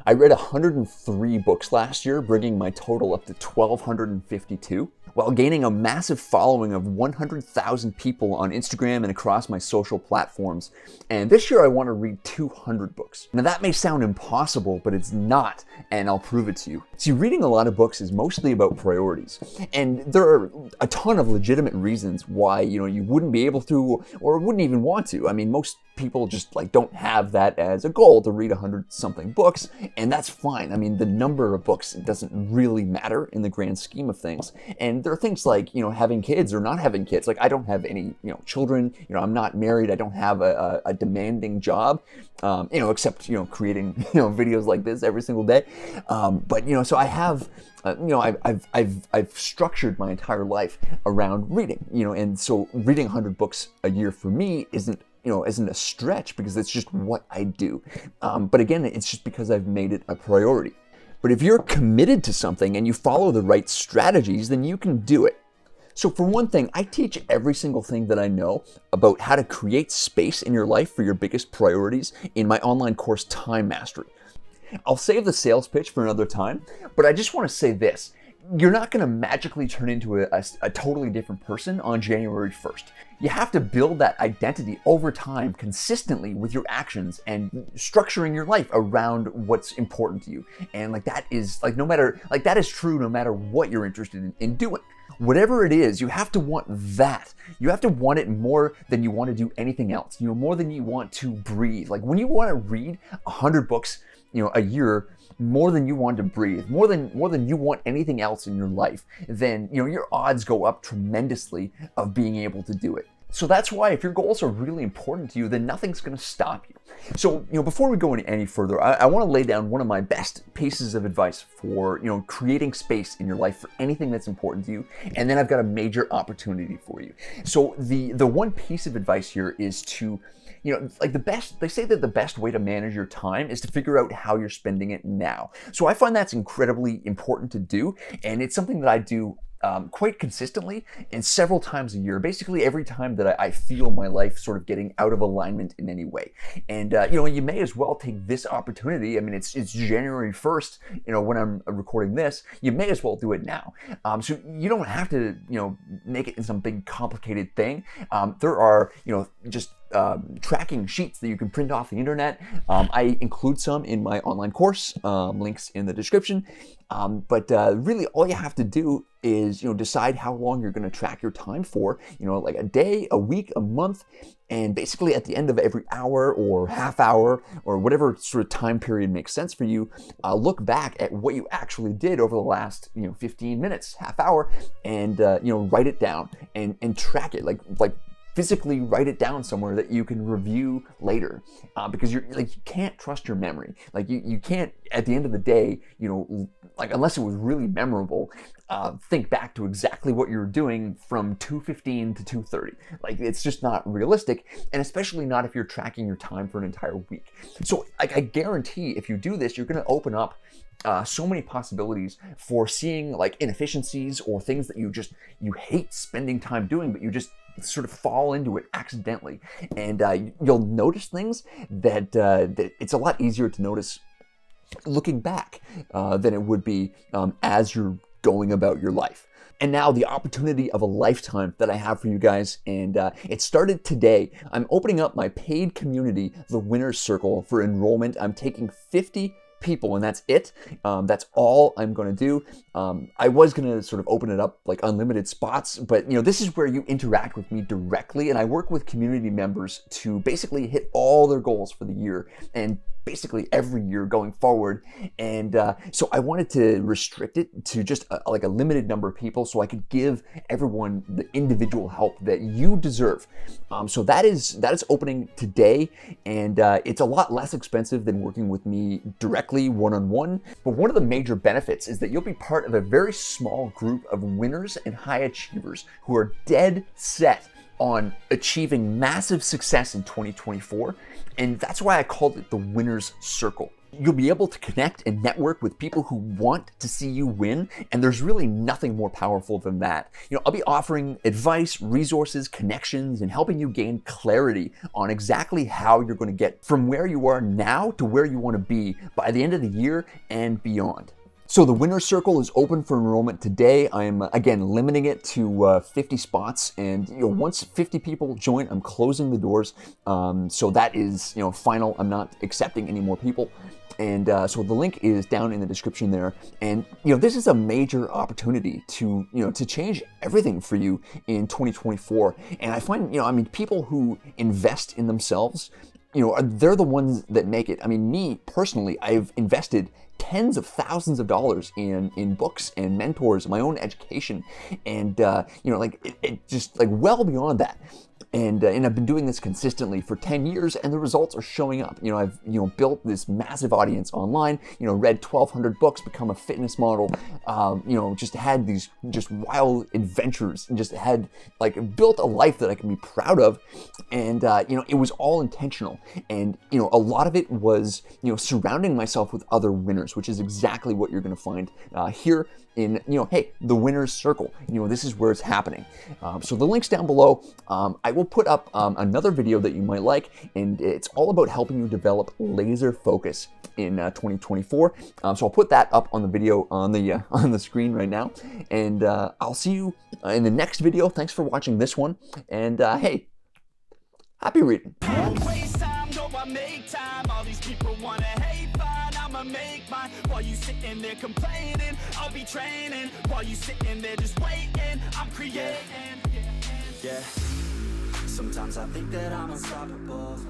I read 103 books last year, bringing my total up to 1,252, while gaining a massive following of 100,000 people on Instagram and across my social platforms. And this year I want to read 200 books. Now that may sound impossible, but it's not, and I'll prove it to you. See, reading a lot of books is mostly about priorities, and there are a ton of legitimate reasons why, you wouldn't be able to or wouldn't even want to. I mean, most people just don't have that as a goal to read 100 something books, and that's fine. I mean, the number of books doesn't really matter in the grand scheme of things. And there are things like, having kids or not having kids. Like, I don't have any, children, I'm not married, I don't have a demanding job, except, creating, videos like this every single day. But, so I have, I've structured my entire life around reading, and so reading 100 books a year for me isn't a stretch, because it's just what I do. But again, it's just because I've made it a priority. But if you're committed to something and you follow the right strategies, then you can do it. So for one thing, I teach every single thing that I know about how to create space in your life for your biggest priorities in my online course, Time Mastery. I'll save the sales pitch for another time, but I just want to say this. You're not going to magically turn into a totally different person on January 1st. You have to build that identity over time, consistently with your actions and structuring your life around what's important to you. And that is that is true no matter what you're interested in doing. Whatever it is, you have to want that. You have to want it more than you want to do anything else. More than you want to breathe. Like when you want to read 100 books, a year, more than you want to breathe, more than you want anything else in your life, then your odds go up tremendously of being able to do it. So that's why if your goals are really important to you, then nothing's going to stop you. So before we go any further, I want to lay down one of my best pieces of advice for creating space in your life for anything that's important to you, and then I've got a major opportunity for you. So the one piece of advice here is to they say that the best way to manage your time is to figure out how you're spending it now. So I find that's incredibly important to do, and it's something that I do quite consistently and several times a year, basically every time that I feel my life sort of getting out of alignment in any way. And you may as well take this opportunity. I mean, it's January 1st, when I'm recording this, you may as well do it now. So you don't have to, make it in some big complicated thing. There are, just tracking sheets that you can print off the internet. I include some in my online course, links in the description. But really all you have to do is, decide how long you're going to track your time for, like a day, a week, a month. And basically at the end of every hour or half hour or whatever sort of time period makes sense for you, look back at what you actually did over the last, 15 minutes, half hour, and, write it down and track it like physically write it down somewhere that you can review later, because you can't trust your memory. You can't, at the end of the day, unless it was really memorable, think back to exactly what you were doing from 2:15 to 2:30. It's just not realistic, and especially not if you're tracking your time for an entire week. So I guarantee if you do this, you're going to open up so many possibilities for seeing inefficiencies or things that you hate spending time doing, but you just sort of fall into it accidentally. And you'll notice things that it's a lot easier to notice looking back than it would be as you're going about your life. And now the opportunity of a lifetime that I have for you guys, and it started today. I'm opening up my paid community, the Winner's Circle, for enrollment. I'm taking 50 people, and that's it. That's all I'm going to do. I was going to sort of open it up unlimited spots, but this is where you interact with me directly, and I work with community members to basically hit all their goals for the year and basically every year going forward. And so I wanted to restrict it to just a limited number of people so I could give everyone the individual help that you deserve. So that is opening today, and it's a lot less expensive than working with me directly one-on-one. But one of the major benefits is that you'll be part of a very small group of winners and high achievers who are dead set on achieving massive success in 2024. And that's why I called it the Winner's Circle. You'll be able to connect and network with people who want to see you win, and there's really nothing more powerful than that. I'll be offering advice, resources, connections, and helping you gain clarity on exactly how you're going to get from where you are now to where you want to be by the end of the year and beyond. So the Winner's Circle is open for enrollment today. I'm, again, limiting it to 50 spots. And, once 50 people join, I'm closing the doors. So that is, final. I'm not accepting any more people. And so the link is down in the description there. And, this is a major opportunity to, to change everything for you in 2024. And I find, people who invest in themselves, they're the ones that make it. Me personally, I've invested tens of thousands of dollars in books and mentors, my own education, and it just well beyond that. And I've been doing this consistently for 10 years, and the results are showing up. I've built this massive audience online. Read 1,200 books, become a fitness model. Just had these just wild adventures, and just had built a life that I can be proud of. And it was all intentional. And a lot of it was surrounding myself with other winners, which is exactly what you're going to find here in hey, the Winner's Circle. This is where it's happening. So the link's down below. I will put up another video that you might like, and it's all about helping you develop laser focus in 2024. So I'll put that up on the video on the screen right now, and I'll see you in the next video. Thanks for watching this one, and hey, happy reading. Make mine while you sitting there complaining. I'll be training while you sitting there just waiting. I'm creating. Yeah. Sometimes I think that I'm unstoppable.